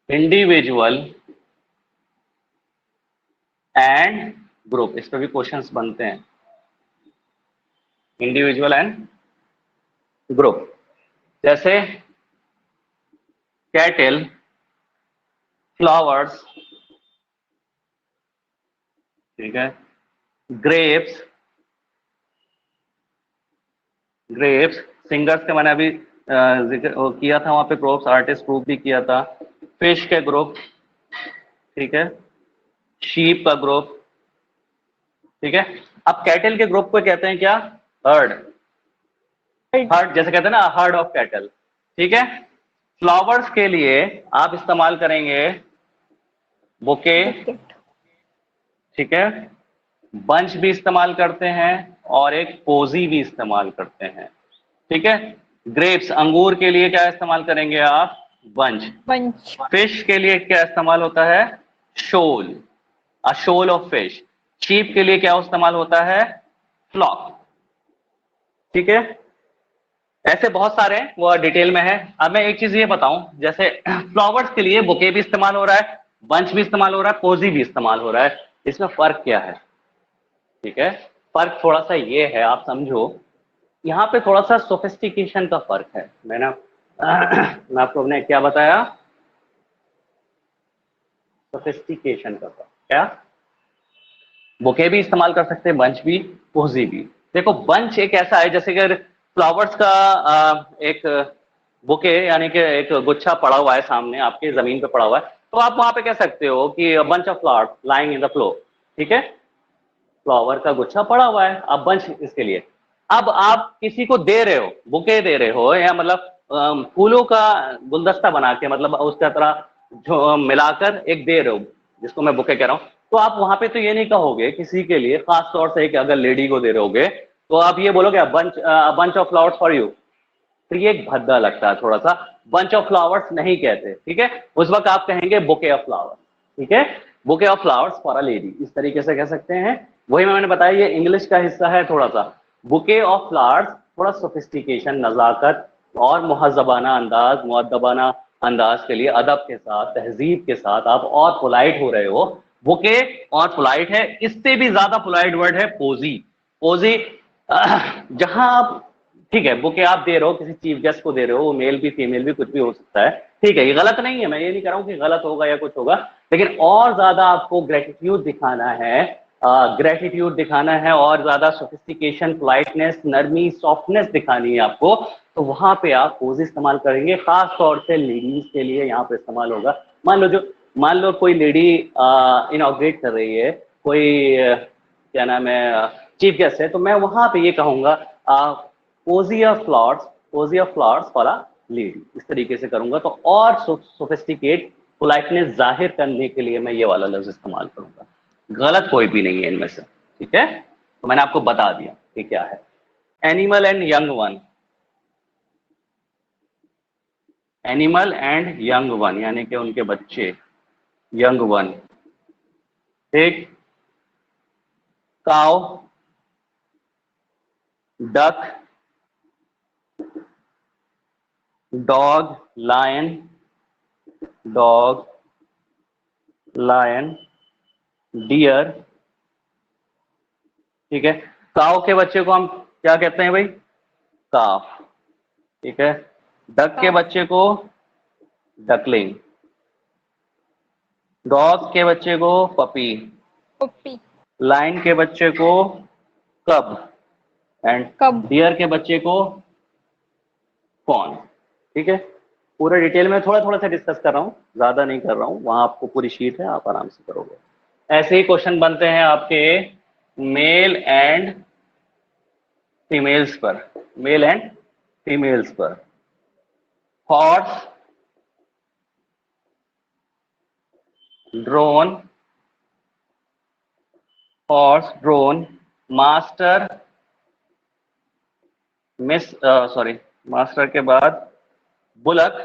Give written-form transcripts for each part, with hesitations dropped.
Individual and group, इस पे भी क्वेश्चंस बनते हैं। इंडिविजुअल एंड ग्रुप, जैसे कैटल, फ्लावर्स, ठीक है, ग्रेप्स, ग्रेप्स, सिंगर्स के मैंने अभी जिक्र किया था, वहां पे ग्रुप्स, आर्टिस्ट ग्रुप भी किया था। फिश के ग्रुप, ठीक है, शीप का ग्रुप, ठीक है। अब कैटल के ग्रुप को कहते हैं क्या? हर्ड। हर्ड जैसे कहते हैं ना, हर्ड ऑफ कैटल, ठीक है। फ्लावर्स के लिए आप इस्तेमाल करेंगे बुके, बुकेट। ठीक है, बंच भी इस्तेमाल करते हैं और एक पोजी भी इस्तेमाल करते हैं, ठीक है। ग्रेप्स, अंगूर के लिए क्या इस्तेमाल करेंगे आप? बंच। बंच। फिश के लिए क्या इस्तेमाल होता है? शोल, अ शोल ऑफ फिश। शीप के लिए क्या इस्तेमाल होता है? फ्लॉक, ठीक है। ऐसे बहुत सारे हैं, वो डिटेल में है। अब मैं एक चीज ये बताऊं, जैसे फ्लावर्स के लिए बुके भी इस्तेमाल हो रहा है, बंच भी इस्तेमाल हो रहा है, पोजी भी इस्तेमाल हो रहा है। इसमें फर्क क्या है? ठीक है, फर्क थोड़ा सा ये है, आप समझो, यहाँ पे थोड़ा सा सोफिस्टिकेशन का फर्क है। मैं आपको अपने क्या बताया? सोफिस्टिकेशन का फर्क क्या? बुके भी इस्तेमाल कर सकते हैं, बंच भी, पोजी भी। देखो, बंच एक ऐसा है, जैसे कि फ्लावर्स का एक बुके यानी कि एक गुच्छा पड़ा हुआ है सामने आपके, जमीन पे पड़ा हुआ है, तो आप वहां पे कह सकते हो कि bunch of flowers lying in the floor, ठीक है। फ्लावर का गुच्छा पड़ा हुआ है, अब बंच इसके लिए। अब आप किसी को दे रहे हो, बुके दे रहे हो, या मतलब फूलों का गुलदस्ता बना के, मतलब उसका तरह जो मिलाकर एक दे रहे हो, जिसको मैं बुके कह रहा हूं, तो आप वहां पे तो ये नहीं कहोगे किसी के लिए, खास तौर से एक अगर लेडी को दे रहे होगे, तो आप ये बोलोगे bunch of flowers for you. तो ये एक भद्दा लगता है थोड़ा सा, बंच ऑफ फ्लावर्स नहीं कहते, ठीक है। उस वक्त आप कहेंगे बुके ऑफ फ्लावर्स, ठीक है, bouquet of flowers for a lady, इस तरीके से कह सकते हैं। वही मैंने बताया, ये इंग्लिश का हिस्सा है थोड़ा सा। बुके ऑफ फ्लावर्स थोड़ा सोफिस्टिकेशन, नजाकत और मुहज़्ज़बाना अंदाज, मुअद्दबाना अंदाज के लिए, अदब के साथ, तहजीब के साथ आप और पोलाइट हो रहे हो। बुके और पोलाइट है, इससे भी ज्यादा पोलाइट वर्ड है पोजी। पोजी, जहां आप, ठीक है, बुके आप दे रहे हो किसी चीफ गेस्ट को दे रहे हो, वो मेल भी फीमेल भी कुछ भी हो सकता है, ठीक है, ये गलत नहीं है, मैं ये नहीं कह रहा हूं कि गलत होगा या कुछ होगा, लेकिन और ज्यादा आपको ग्रेटिट्यूड दिखाना है, ग्रेटिट्यूड दिखाना है, और ज्यादा सोफिस्टिकेशन, पोलाइटनेस, नरमी, सॉफ्टनेस दिखानी है आपको, तो वहां पे आप पोज इस्तेमाल करेंगे, खास तौर से लेडीज के लिए यहाँ पे इस्तेमाल होगा। मान लो कोई लेडी इनॉग्रेट कर रही है, कोई क्या नाम है, चीफ गेस्ट है, तो मैं वहां पे ये कहूंगा posy of flowers, posy of flowers for a lady, इस तरीके से करूंगा, तो और सोफिस्टिकेट, पोलाइटनेस जाहिर करने के लिए मैं ये वाला लफ्ज इस्तेमाल करूंगा। गलत कोई भी नहीं है इनमें से, ठीक है। तो मैंने आपको बता दिया कि क्या है। Animal and young one, animal and young one यानी कि उनके बच्चे, यंग वन, ठीक। Cow, duck, dog, lion, dog, lion, deer, ठीक है। काउ के बच्चे को हम क्या कहते हैं भाई? काफ, ठीक है। डक के बच्चे को डकलिंग, डॉग के बच्चे को पपी, पप्पी। लायन के बच्चे को कब, एंड कब। डियर के बच्चे को कौन, ठीक है। पूरे डिटेल में थोड़ा थोड़ा सा डिस्कस कर रहा हूँ, ज्यादा नहीं कर रहा हूँ, वहां आपको पूरी शीट है, आप आराम से करोगे। ऐसे ही क्वेश्चन बनते हैं आपके मेल एंड फीमेल्स पर, मेल एंड फीमेल्स पर। Horse, drone, horse, drone, master, miss, sorry, master के बाद बुलक,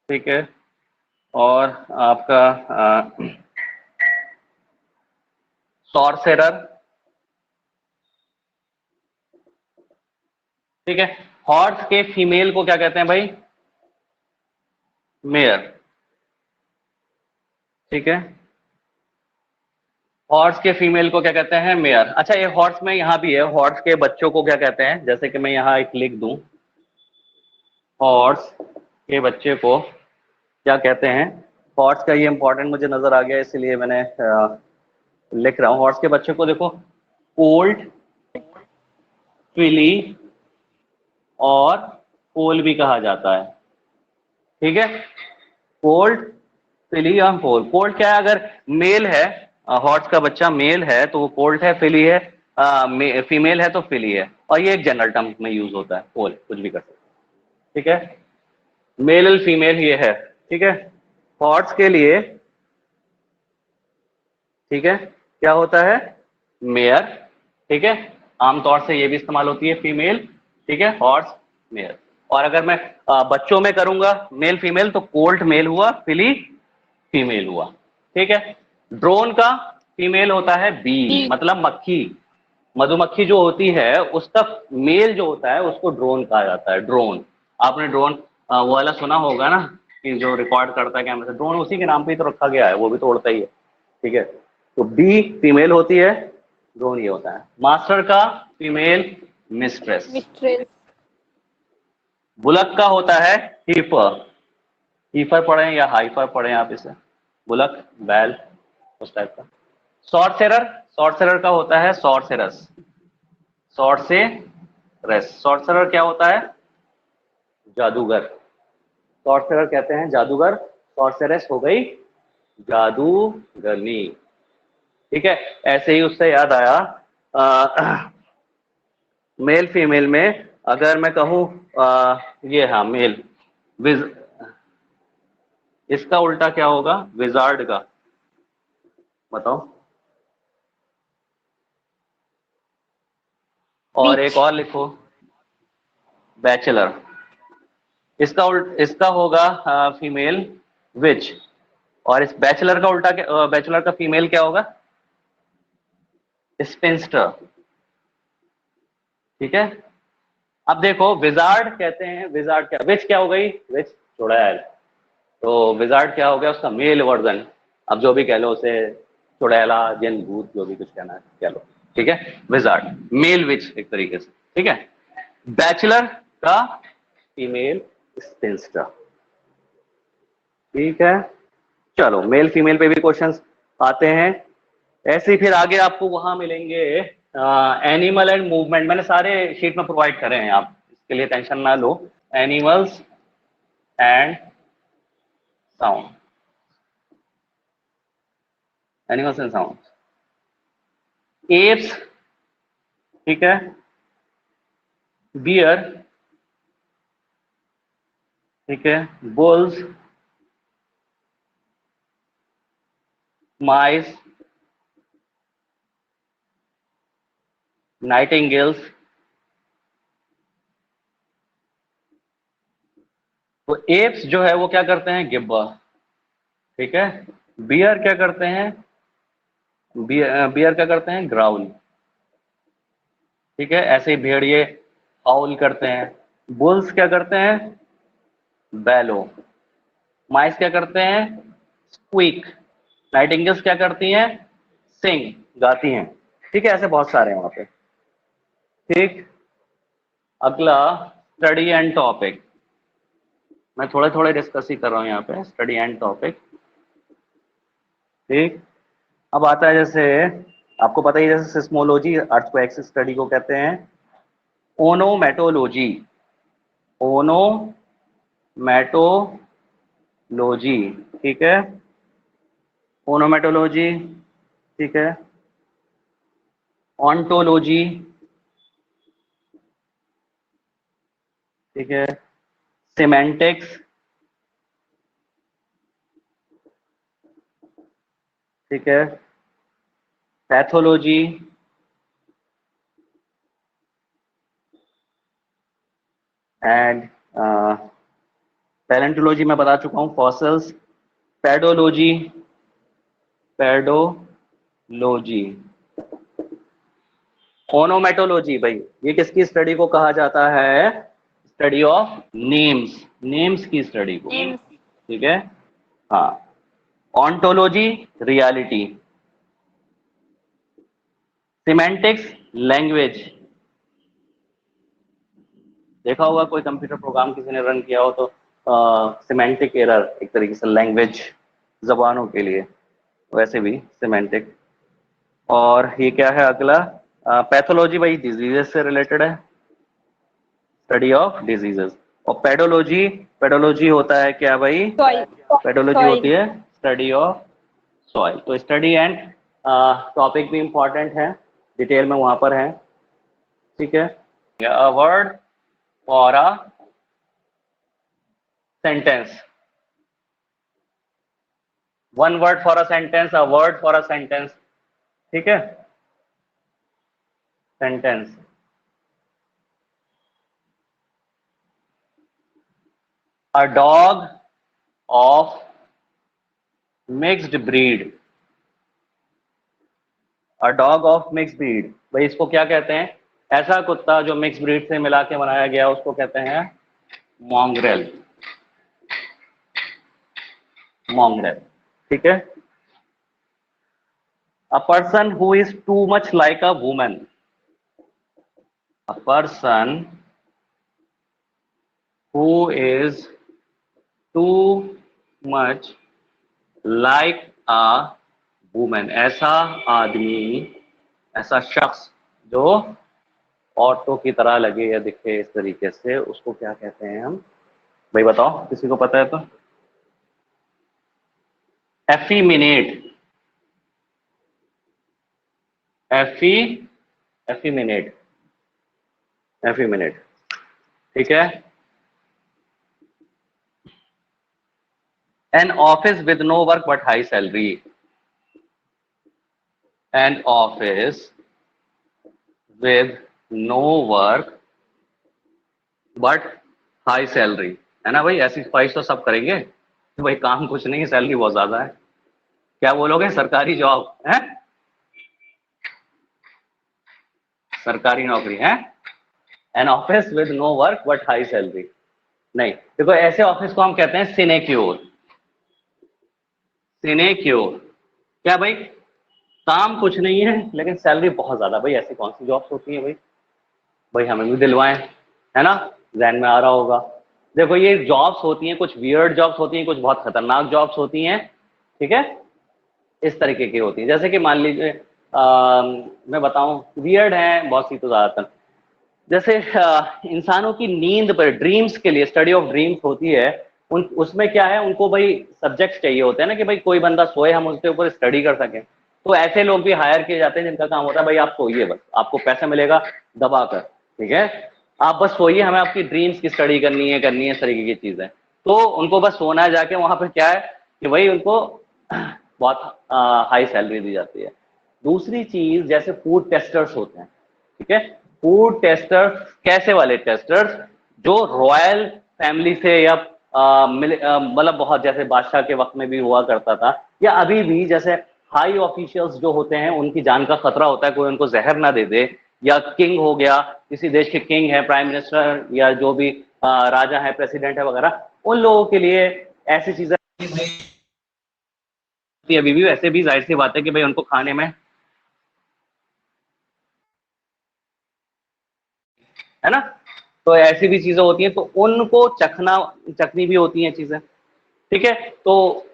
ठीक है, और आपका सॉर्सेरर, ठीक है। हॉर्स के फीमेल को क्या कहते हैं भाई? मेयर, ठीक है। हॉर्स के फीमेल को क्या कहते हैं? मेयर। अच्छा, ये हॉर्स में यहाँ भी है, हॉर्स के बच्चों को क्या कहते हैं? जैसे कि मैं यहाँ एक लिख दूं, हॉर्स के बच्चे को क्या कहते हैं? हॉर्स का ये इंपॉर्टेंट मुझे नजर आ गया, इसलिए मैंने लिख रहा हूं। हॉर्स के बच्चे को देखो, कोल्ट, फिली और पोल भी कहा जाता है, ठीक है। कोल्ट, फिली और पोल। कोल्ट क्या है? अगर मेल है, हॉर्स का बच्चा मेल है तो वो कोल्ट है, फिली है, फीमेल है तो फिली है। और ये एक जनरल टर्म में यूज होता है, पोल कुछ भी कर सकते हैं, ठीक है। मेल और फीमेल ये है, ठीक है। हॉर्स के लिए, ठीक है, क्या होता है? मेयर, ठीक है। आमतौर से ये भी इस्तेमाल होती है फीमेल, ठीक है, हॉर्स, मेयर। और अगर मैं बच्चों में करूंगा मेल फीमेल तो कोल्ट मेल हुआ, फिली फीमेल हुआ, ठीक है। ड्रोन का फीमेल होता है बी, मतलब मक्खी, मधुमक्खी जो होती है उसका मेल जो होता है उसको ड्रोन कहा जाता है। ड्रोन, आपने ड्रोन वो वाला सुना होगा ना, कि जो रिकॉर्ड करता है कैमरे से, ड्रोन उसी के नाम पे ही तो रखा गया है, वो भी तो उड़ता ही है, ठीक है। तो बी फीमेल होती है, ड्रोन ये होता है। मास्टर का फीमेल मिस्ट्रेस। मिस्ट्रेस। बुलक का होता है हीफर। हीफर पढ़े या हाइफर पढ़े आप इसे, बुलक, बैल, उस टाइप का। सॉर्सेरर, सॉर्सेरर का होता है सॉर्सेरस। सॉर्सेरस, सॉर्सेरर क्या होता है? जादूगर। सॉर्सेरर कहते हैं जादूगर, सॉर्सेरस हो गई जादूगरनी, ठीक है। ऐसे ही उससे याद आया, मेल फीमेल में अगर मैं कहूं, ये हाँ मेल, विज, इसका उल्टा क्या होगा? विजार्ड का, बताओ। और एक और लिखो, बैचलर। इसका होगा फीमेल विच। और इस बैचलर का उल्टा क्या, बैचलर का फीमेल क्या होगा? स्पिंस्टर, ठीक है। अब देखो, विजार्ड कहते हैं, विजार्ड क्या, विच क्या हो गई? विच चुड़ैल। तो विजार्ड क्या हो गया? उसका मेल वर्जन। अब जो भी कह लो उसे, चुड़ैला, जिन, भूत, जो भी कुछ कहना है कह लो, ठीक है। विजार्ड मेल विच एक तरीके से, ठीक है। बैचलर का फीमेल स्पिंस्टर, ठीक है। चलो, मेल फीमेल पे भी क्वेश्चंस आते हैं। ऐसे ही फिर आगे आपको वहां मिलेंगे एनिमल एंड मूवमेंट। मैंने सारे शीट में प्रोवाइड करे हैं, आप इसके लिए टेंशन ना लो। Animals and sound, animals and sound. Apes, ठीक है, बियर, ठीक है, बुल्स, माइस, नाइटिंगेल्स। तो एप्स जो है वो क्या करते हैं? गिब्बर, ठीक है। बियर क्या करते हैं? बियर क्या करते हैं? ग्राउल, ठीक है। ऐसे ही भेड़िए हाउल करते हैं। बुल्स क्या करते हैं? बैलो। माइस क्या करते हैं? स्क्वीक। नाइटिंगेल्स क्या करती हैं? सिंग, गाती हैं, ठीक है। ऐसे बहुत सारे हैं वहां पे, ठीक। अगला, स्टडी एंड टॉपिक। मैं थोड़े थोड़े डिस्कस ही कर रहा हूं यहाँ पे, स्टडी एंड टॉपिक, ठीक। अब आता है, जैसे आपको पता ही है, जैसे सिस्मोलॉजी, अर्थक्वेक स्टडी को कहते हैं ओनोमेटोलॉजी। ओनोमेटोलॉजी, ठीक है। ओनोमेटोलॉजी, ठीक है। ऑन्टोलॉजी, ठीक है। सिमेंटिक्स, ठीक है। पैथोलॉजी, एंड पैलेंटोलॉजी मैं बता चुका हूँ, फॉसिल्स। Pedology, pedology. ओनोमेटोलॉजी, भाई ये किसकी स्टडी को कहा जाता है? स्टडी ऑफ नेम्स, नेम्स की स्टडी को, ठीक है। हाँ, ऑन्टोलॉजी रियलिटी, सिमेंटिक्स लैंग्वेज। देखा होगा कोई कंप्यूटर प्रोग्राम किसी ने रन किया हो तो सिमेंटिक एरर, एक तरीके से लैंग्वेज, जबानों के लिए, वैसे भी सिमेंटिक। और ये क्या है अगला? पैथोलॉजी भाई डिजीजेस से रिलेटेड है, स्टडी ऑफ डिजीजेस। और पेडोलॉजी, पेडोलॉजी होता है क्या भाई? सॉइल पेडोलॉजी होती सॉइल है स्टडी ऑफ सॉइल। तो स्टडी एंड टॉपिक भी इंपॉर्टेंट है, डिटेल में वहां पर है, ठीक है। A word for a sentence, one word for a sentence, a word for a sentence, ठीक है। Sentence, a dog of mixed breed, a dog of mix breed, भाई इसको क्या कहते हैं? ऐसा कुत्ता जो मिक्स ब्रीड से मिला के बनाया गया उसको कहते हैं मॉन्ग्रेल, मॉन्ग्रेल, ठीक है। A person who is too much like a woman, a person who is too much like a woman, ऐसा आदमी, ऐसा शख्स जो औरतों की तरह लगे या दिखे इस तरीके से, उसको क्या कहते हैं हम? भाई बताओ, किसी को पता है तो? एफीमिनेट, एफी एफीमिनेट, एफीमिनेट, ठीक है। An office with no work but high salary, an office with no work but high salary, है ना भाई? ऐसी ख्वाहिश तो सब करेंगे कि भाई काम कुछ नहीं है, सैलरी बहुत ज्यादा है। क्या बोलोगे? सरकारी जॉब है, सरकारी नौकरी है। An office with no work but high salary, नहीं, देखो ऐसे ऑफिस को हम कहते हैं सिनेक्योर, सिनेक्योर। क्या भाई? काम कुछ नहीं है लेकिन सैलरी बहुत ज्यादा, भाई ऐसी कौन सी जॉब्स होती है भाई? भाई हमें भी दिलवाएं, है ना? जहन में आ रहा होगा। देखो ये जॉब्स होती हैं, कुछ वियर्ड जॉब्स होती हैं, कुछ बहुत खतरनाक जॉब्स होती हैं, ठीक है। इस तरीके की होती है, जैसे कि मान लीजिए मैं बताऊं, वियर्ड है बहुत सी तो ज्यादातर, जैसे इंसानों की नींद पर, ड्रीम्स के लिए, स्टडी ऑफ ड्रीम्स होती है, उन उसमें क्या है, उनको भाई सब्जेक्ट चाहिए होते हैं ना, कि भाई कोई बंदा सोए, हम उसके ऊपर स्टडी कर सकें। तो ऐसे लोग भी हायर किए जाते हैं जिनका काम होता है भाई आप सोइए, बस आपको पैसा मिलेगा दबा कर, ठीक है। आप बस सोइए, हमें आपकी ड्रीम्स की स्टडी करनी है, इस तरीके की चीज है। तो उनको बस सोना है, जाके वहां पर क्या है कि भाई उनको बहुत हाई सैलरी दी जाती है। दूसरी चीज, जैसे फूड टेस्टर्स होते हैं, ठीक है। फूड टेस्टर्स कैसे वाले टेस्टर्स? जो रॉयल फैमिली से या मतलब बहुत, जैसे बादशाह के वक्त में भी हुआ करता था, या अभी भी जैसे हाई ऑफिशियल्स जो होते हैं उनकी जान का खतरा होता है, कोई उनको जहर ना दे दे, या किंग हो गया, किसी देश के किंग है, प्राइम मिनिस्टर, या जो भी राजा है, प्रेसिडेंट है वगैरह, उन लोगों के लिए ऐसी चीजें अभी भी, वैसे भी जाहिर सी बात है कि भाई उनको खाने में, है ना? तो ऐसी भी चीजें होती हैं, तो उनको चखनी भी होती हैं चीजें, ठीक है। तो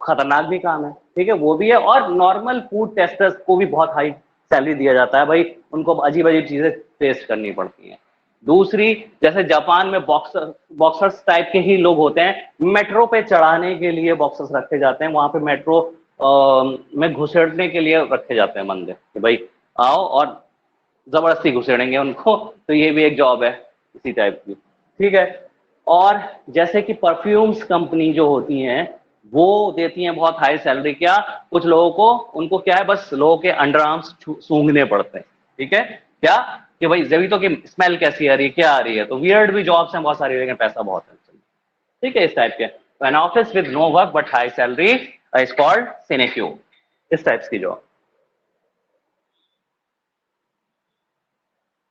खतरनाक भी काम है, ठीक है, वो भी है। और नॉर्मल फूड टेस्टर्स को भी बहुत हाई सैलरी दिया जाता है भाई, उनको अजीब अजीब चीजें टेस्ट करनी पड़ती हैं। दूसरी, जैसे जापान में बॉक्सर्स टाइप के ही लोग होते हैं, मेट्रो पे चढ़ाने के लिए बॉक्सर्स रखे जाते हैं, वहां पे मेट्रो में घुसेड़ने के लिए रखे जाते हैं बंदे, कि भाई आओ, और जबरदस्ती घुसेड़ेंगे उनको। तो ये भी एक जॉब है इसी टाइप की, ठीक है। और जैसे कि परफ्यूम्स कंपनी जो होती हैं, वो देती हैं बहुत हाई सैलरी। क्या? कुछ लोगों को, उनको क्या है, बस लोगों के अंडर आर्म्स सूंघने पड़ते हैं, ठीक है। क्या? कि भाई जब तो कि स्मेल कैसी आ रही है, क्या आ रही है, तो वियर्ड भी जॉब्स हैं बहुत सारी, लेकिन पैसा बहुत है, ठीक है, इस टाइप के। An office with no work but high salary is called sinecure, इस टाइप्स की जॉब।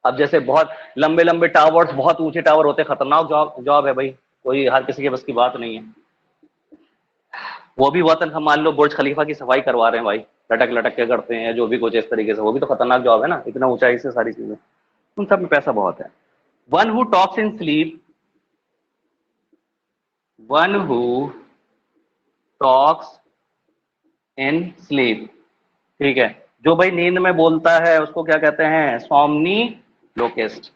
अब जैसे बहुत लंबे लंबे टावर्स, बहुत ऊंचे टावर होते हैं, खतरनाक जॉब जॉब है भाई, कोई हर किसी के बस की बात नहीं है, वो भी बहुत, हम मान लो बुर्ज खलीफा की सफाई करवा रहे हैं भाई, लटक लटक के करते हैं जो भी कुछ इस तरीके से, वो भी तो खतरनाक जॉब है ना, इतना ऊंचाई से सारी चीजें, उन सब में पैसा बहुत है। One who talks in sleep, one who talks in sleep, ठीक है, जो भाई नींद में बोलता है उसको क्या कहते हैं, somniloquist,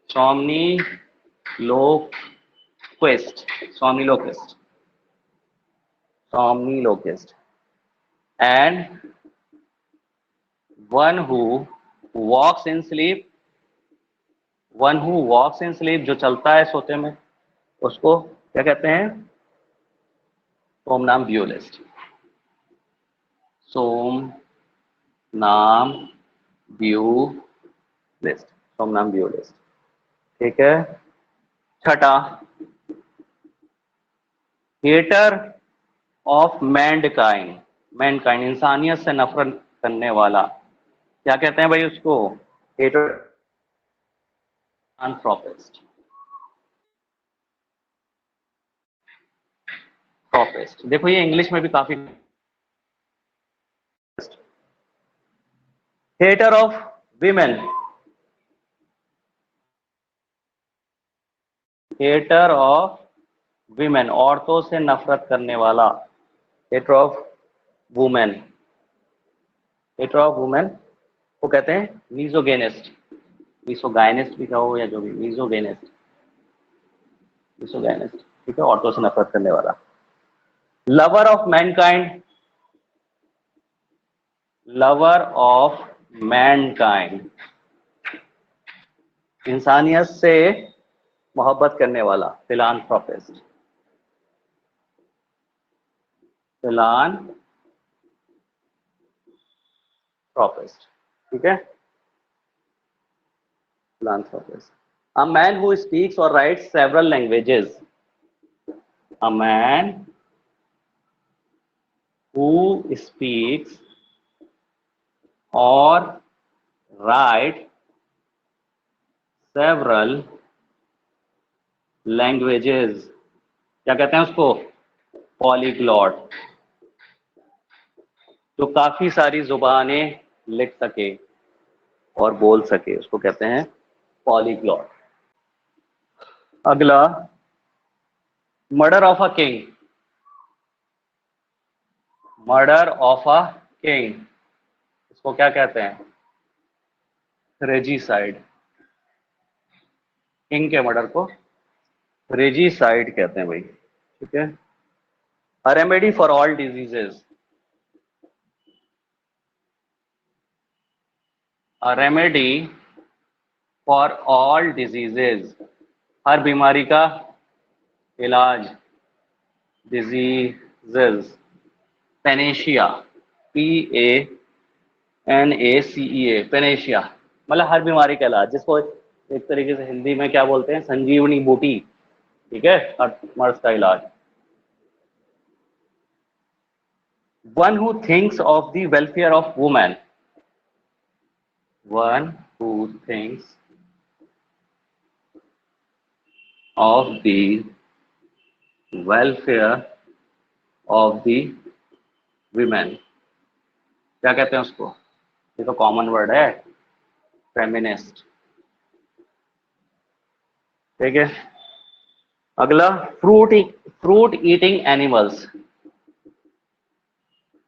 somniloquist, somniloquist, somniloquist, and one who walks in sleep, one who walks in sleep, जो चलता है सोते में, उसको क्या कहते हैं, सोमनाम ब्यूलिस्ट, सोम नाम ब्यूलिस्ट, सोमनाम ब्यूलिस्ट, ठीक है। छठा, हेटर ऑफ मैंडकाइंड, मैनकाइंड इंसानियत से नफरत करने वाला, क्या कहते हैं भाई उसको, हेटर, अनप्रोफेस्ट, प्रोफेस्ट, देखो ये इंग्लिश में भी काफी, hater of women, hater of women, औरतों से नफरत करने वाला, hater of women, hater of women को कहते हैं मीजोगेनिस्ट, मीसोगाइनिस्ट भी कहो या जो भी, मीजोगेनिस्ट, मीसोगाइनिस्ट, ठीक है, औरतों से नफरत करने वाला। Lover of Mankind, lover of Mankind, इंसानियत से मोहब्बत करने वाला, फिलानथ्रोपिस्ट, फिलानथ्रोपिस्ट, ठीक है, philanthropist. A man who speaks or writes several languages. A man who speaks or writes several languages. क्या कहते हैं उसको, पॉलीग्लॉट, जो काफी सारी जुबानें लिख सके और बोल सके, उसको कहते हैं पॉलीग्लॉट। अगला, murder of a king, murder of a king, इसको क्या कहते हैं, रेजीसाइड, किंग के मर्डर को रेजीसाइड कहते हैं भाई, ठीक है। A remedy for all diseases, a remedy for all diseases, हर बीमारी का इलाज, डिजीजेज, पेनेशिया, PANACEA, पेनेशिया, मतलब हर बीमारी का इलाज, जिसको एक तरीके से हिंदी में क्या बोलते हैं, संजीवनी बूटी, ठीक है, हर मर्ज का इलाज। One who thinks of the welfare of women, one who thinks of the welfare of the women, क्या कहते हैं उसको, ये तो कॉमन वर्ड है, फेमिनिस्ट, ठीक है। अगला, fruit eating animals,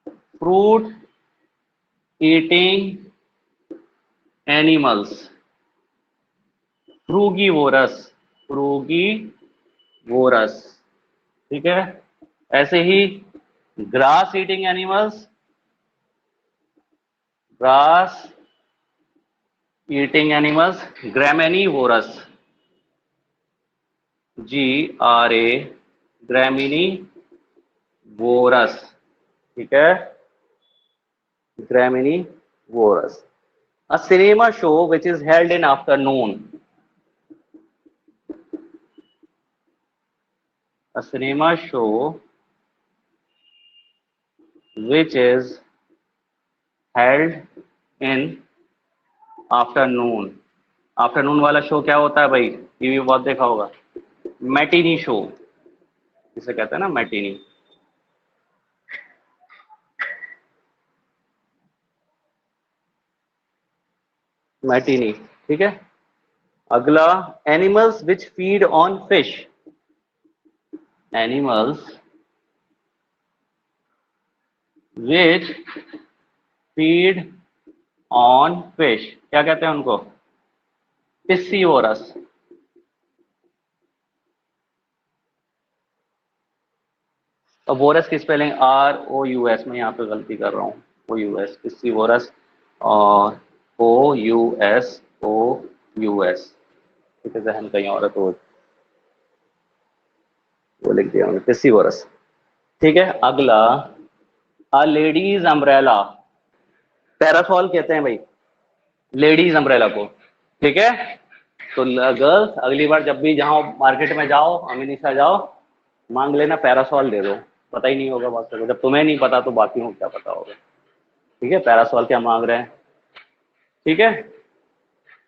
fruit eating animals, frugivorous, frugivorous, ठीक है। ऐसे ही grass eating animals, grass eating animals, graminivorous, GRA, graminivorous, ठीक है, graminivorous. A cinema show which is held in afternoon, a cinema show which is held in afternoon, afternoon वाला show क्या होता है भाई, टीवी बहुत देखा होगा, मैटिनी शो, इसे कहते हैं ना मैटिनी, मैटिनी, ठीक है। अगला, animals which feed on fish, animals which feed on fish, क्या कहते हैं उनको? पिस्सीवोरस। और वोरस की स्पेलिंग ROUS, मैं यहाँ पे गलती कर रहा हूँ, OUS, पिस्सीवोरस, और OUSOUS, ठीक है, जहन कहीं और है तो वो लिख दिया हमने, पिस्सीवोरस, ठीक है। अगला, अ लेडीज अम्ब्रेला, पैरासॉल कहते हैं भाई लेडीज अम्ब्रेला को, ठीक है। तो गर्ल्स, अगली बार जब भी जाओ मार्केट में जाओ, अमीनिसा जाओ, मांग लेना पैरासॉल दे दो, पता ही नहीं होगा बाकी को, जब तुम्हें नहीं पता तो बाकी को क्या पता होगा, ठीक है। पैरासॉल क्या मांग रहे हैं, ठीक है।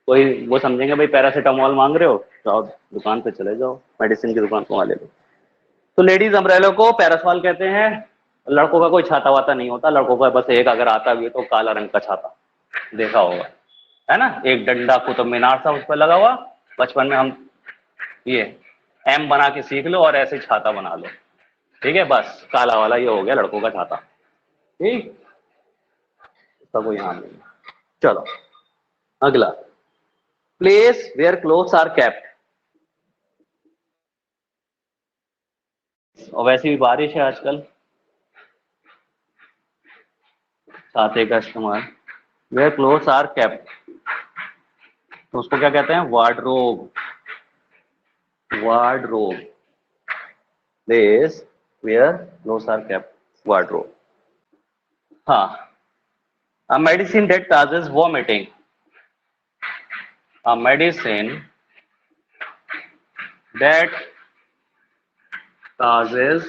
कोई वो समझेंगे भाई पैरासीटामोल मांग रहे हो, जाओ दुकान पे चले जाओ, मेडिसिन की दुकान को वहां ले लो। तो लेडीज अम्ब्रेला को पैरासॉल कहते हैं। लड़कों का कोई छाता वाता नहीं होता, लड़कों का बस एक अगर आता भी है तो काला रंग का छाता, देखा होगा, है ना, एक डंडा कुतुब मीनार सा उस पर लगा हुआ, बचपन में हम ये एम बना के सीख लो और ऐसे छाता बना लो, ठीक है, बस काला वाला ये हो गया लड़कों का छाता, ठीक। सबको यहाँ नहीं। चलो अगला, place where clothes are kept, और वैसे भी बारिश है आजकल, छाते का इस्तेमाल, वेयर क्लोथ्स आर केप्ट, तो उसको क्या कहते हैं? Wardrobe, wardrobe, place where clothes are kept, wardrobe. हाँ, a medicine that causes vomiting, a medicine that causes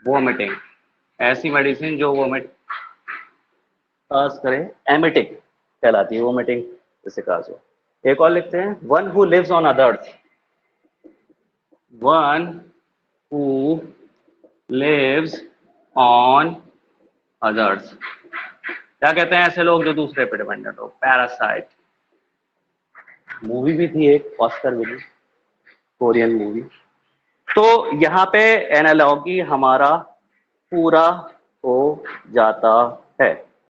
vomiting, ऐसी मेडिसिन जो वोमिट काज करे, एमिटिक कहलाती है, वोमिटिंग जैसे काज हो। एक और लिखते हैं, one who lives on others, one who lives on others, क्या कहते हैं ऐसे लोग जो दूसरे पे डिपेंडेंट हो? पैरासाइट। मूवी भी थी एक, ऑस्कर विनी, कोरियन मूवी। तो यहाँ पे एनालॉगी हमारा पूरा हो जाता है।